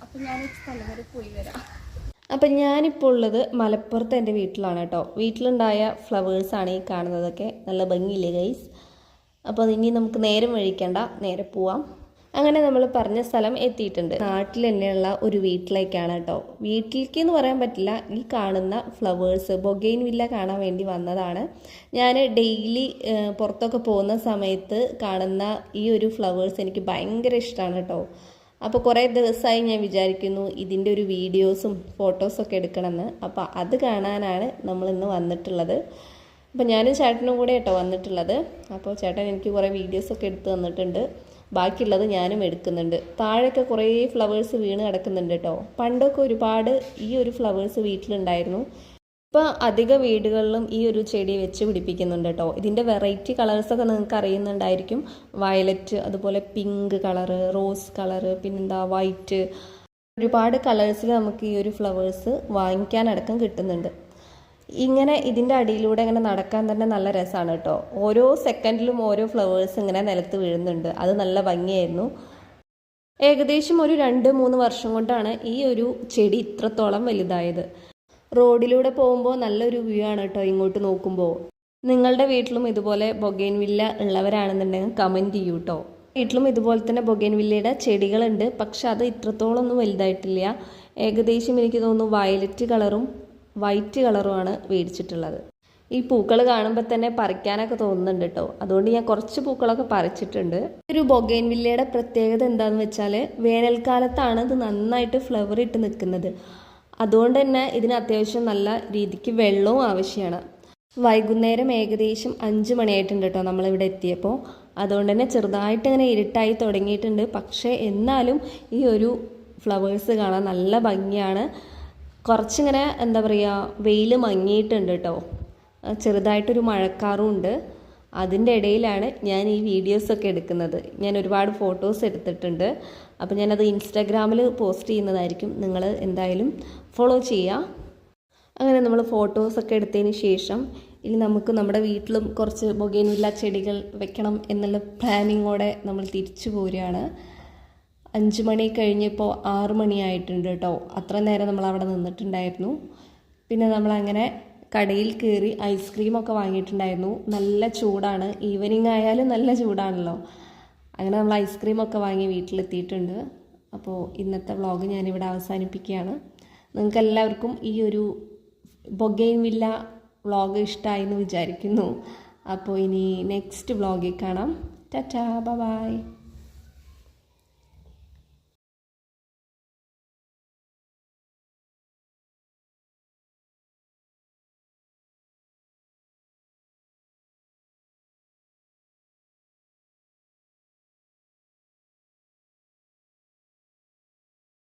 അപ്പം ഞാൻ സ്ഥലം വരെ പോയി വരാം. അപ്പം ഞാനിപ്പോൾ ഉള്ളത് മലപ്പുറത്ത് എൻ്റെ വീട്ടിലാണ് കേട്ടോ. വീട്ടിലുണ്ടായ ഫ്ലവേഴ്സാണ് ഈ കാണുന്നതൊക്കെ. നല്ല ഭംഗിയില്ലേ ഗൈസ്. അപ്പോൾ ഇനി നമുക്ക് നേരം വഴിക്കണ്ട, നേരെ പോവാം. അങ്ങനെ നമ്മൾ പറഞ്ഞ സ്ഥലം എത്തിയിട്ടുണ്ട്. നാട്ടിൽ തന്നെയുള്ള ഒരു വീട്ടിലേക്കാണ് കേട്ടോ. വീട്ടിലേക്ക് എന്ന് പറയാൻ പറ്റില്ല, ഈ കാണുന്ന ഫ്ലവേഴ്സ് ബൊഗെയിൻ വില്ല കാണാൻ വേണ്ടി വന്നതാണ്. ഞാൻ ഡെയിലി പുറത്തൊക്കെ പോകുന്ന സമയത്ത് കാണുന്ന ഈ ഒരു ഫ്ലവേഴ്സ് എനിക്ക് ഭയങ്കര ഇഷ്ടമാണ് കേട്ടോ. അപ്പോൾ കുറേ ദിവസമായി ഞാൻ വിചാരിക്കുന്നു ഇതിൻ്റെ ഒരു വീഡിയോസും ഫോട്ടോസൊക്കെ എടുക്കണമെന്ന്. അപ്പോൾ അത് കാണാനാണ് നമ്മളിന്ന് വന്നിട്ടുള്ളത്. അപ്പോൾ ഞാനും ചേട്ടനും കൂടെ കേട്ടോ വന്നിട്ടുള്ളത്. അപ്പോൾ ചേട്ടൻ എനിക്ക് കുറേ വീഡിയോസൊക്കെ എടുത്ത് തന്നിട്ടുണ്ട്. ബാക്കിയുള്ളത് ഞാനും എടുക്കുന്നുണ്ട്. താഴെയൊക്കെ കുറേ ഫ്ലവേഴ്സ് വീണ് കിടക്കുന്നുണ്ട് കേട്ടോ. പണ്ടൊക്കെ ഒരുപാട് ഈ ഒരു ഫ്ലവേഴ്സ് വീട്ടിലുണ്ടായിരുന്നു. ഇപ്പോൾ അധിക വീടുകളിലും ഈ ഒരു ചെടി വെച്ച് പിടിപ്പിക്കുന്നുണ്ട് കേട്ടോ. ഇതിൻ്റെ വെറൈറ്റി കളേഴ്സൊക്കെ നിങ്ങൾക്ക് അറിയുന്നുണ്ടായിരിക്കും. വയലറ്റ്, അതുപോലെ പിങ്ക് കളറ്, റോസ് കളറ്, പിന്നെന്താ വൈറ്റ്, ഒരുപാട് കളേഴ്സിൽ നമുക്ക് ഈ ഒരു ഫ്ലവേഴ്സ് വാങ്ങിക്കാനടക്കം കിട്ടുന്നുണ്ട്. ഇങ്ങനെ ഇതിൻ്റെ അടിയിലൂടെ ഇങ്ങനെ നടക്കാൻ തന്നെ നല്ല രസമാണ് കേട്ടോ. ഓരോ സെക്കൻഡിലും ഓരോ ഫ്ലവേഴ്സ് ഇങ്ങനെ നിലത്ത് വീഴുന്നുണ്ട്. അത് നല്ല ഭംഗിയായിരുന്നു. ഏകദേശം ഒരു 2-3 വർഷം കൊണ്ടാണ് ഈ ഒരു ചെടി ഇത്രത്തോളം വലുതായത്. റോഡിലൂടെ പോകുമ്പോൾ നല്ലൊരു വ്യൂ ആണ് കേട്ടോ ഇങ്ങോട്ട് നോക്കുമ്പോൾ. നിങ്ങളുടെ വീട്ടിലും ഇതുപോലെ ബൊഗെയിൻ വില്ല ഉള്ളവരാണെന്നുണ്ടെങ്കിൽ കമൻറ്റ് ചെയ്യൂ കേട്ടോ. വീട്ടിലും ഇതുപോലെ തന്നെ ബൊഗെയിൻ വില്ലയുടെ ചെടികളുണ്ട്. പക്ഷെ അത് ഇത്രത്തോളം ഒന്നും വലുതായിട്ടില്ല. ഏകദേശം എനിക്ക് തോന്നുന്നു വയലറ്റ് കളറും വൈറ്റ് കളറുമാണ് മേടിച്ചിട്ടുള്ളത്. ഈ പൂക്കൾ കാണുമ്പോൾ തന്നെ പറിക്കാനൊക്കെ തോന്നുന്നുണ്ട് കേട്ടോ. അതുകൊണ്ട് ഞാൻ കുറച്ച് പൂക്കളൊക്കെ പറിച്ചിട്ടുണ്ട്. ഒരു ബൊഗെയിൻ വില്ലയുടെ പ്രത്യേകത എന്താണെന്ന് വെച്ചാൽ വേനൽക്കാലത്താണ് ഇത് നന്നായിട്ട് ഫ്ലവർ ഇട്ട് നിൽക്കുന്നത്. അതുകൊണ്ട് തന്നെ ഇതിന് അത്യാവശ്യം നല്ല രീതിക്ക് വെള്ളവും ആവശ്യമാണ്. വൈകുന്നേരം ഏകദേശം 5 മണിയായിട്ടുണ്ട് കേട്ടോ നമ്മളിവിടെ എത്തിയപ്പോൾ. അതുകൊണ്ട് തന്നെ ചെറുതായിട്ട് ഇങ്ങനെ ഇരുട്ടായി തുടങ്ങിയിട്ടുണ്ട്. പക്ഷേ എന്നാലും ഈ ഒരു ഫ്ലവേഴ്സ് കാണാൻ നല്ല ഭംഗിയാണ്. കുറച്ചിങ്ങനെ എന്താ പറയുക, വെയിൽ മങ്ങിയിട്ടുണ്ട് കേട്ടോ. ചെറുതായിട്ടൊരു മഴക്കാറും ഉണ്ട്. അതിൻ്റെ ഇടയിലാണ് ഞാൻ ഈ വീഡിയോസൊക്കെ എടുക്കുന്നത്. ഞാൻ ഒരുപാട് ഫോട്ടോസ് എടുത്തിട്ടുണ്ട്. അപ്പോൾ ഞാനത് ഇൻസ്റ്റാഗ്രാമിൽ പോസ്റ്റ് ചെയ്യുന്നതായിരിക്കും. നിങ്ങൾ എന്തായാലും ഫോളോ ചെയ്യുക. അങ്ങനെ നമ്മൾ ഫോട്ടോസൊക്കെ എടുത്തതിന് ശേഷം ഇനി നമുക്ക് നമ്മുടെ വീട്ടിലും കുറച്ച് ബൊഗെയിൻ വില്ല ചെടികൾ വെക്കണം എന്നുള്ള പ്ലാനിങ്ങോടെ നമ്മൾ തിരിച്ചു പോരുകയാണ്. 5 മണി കഴിഞ്ഞപ്പോൾ 6 മണിയായിട്ടുണ്ട് കേട്ടോ. അത്ര നേരം നമ്മൾ അവിടെ നിന്നിട്ടുണ്ടായിരുന്നു. പിന്നെ നമ്മളങ്ങനെ കടയിൽ കയറി ഐസ്ക്രീമൊക്കെ വാങ്ങിയിട്ടുണ്ടായിരുന്നു. നല്ല ചൂടാണ്, ഈവനിങ് ആയാലും നല്ല ചൂടാണല്ലോ. അങ്ങനെ നമ്മൾ ഐസ്ക്രീമൊക്കെ വാങ്ങി വീട്ടിലെത്തിയിട്ടുണ്ട്. അപ്പോൾ ഇന്നത്തെ വ്ളോഗ് ഞാനിവിടെ അവസാനിപ്പിക്കുകയാണ്. നിങ്ങൾക്ക് എല്ലാവർക്കും ഈ ഒരു ബൊഗെയിൻ വില്ല വ്ളോഗ് ഇഷ്ടമായി എന്ന് വിചാരിക്കുന്നു. അപ്പോൾ ഇനി നെക്സ്റ്റ് വ്ളോഗിൽ കാണാം. Tata, bye bye.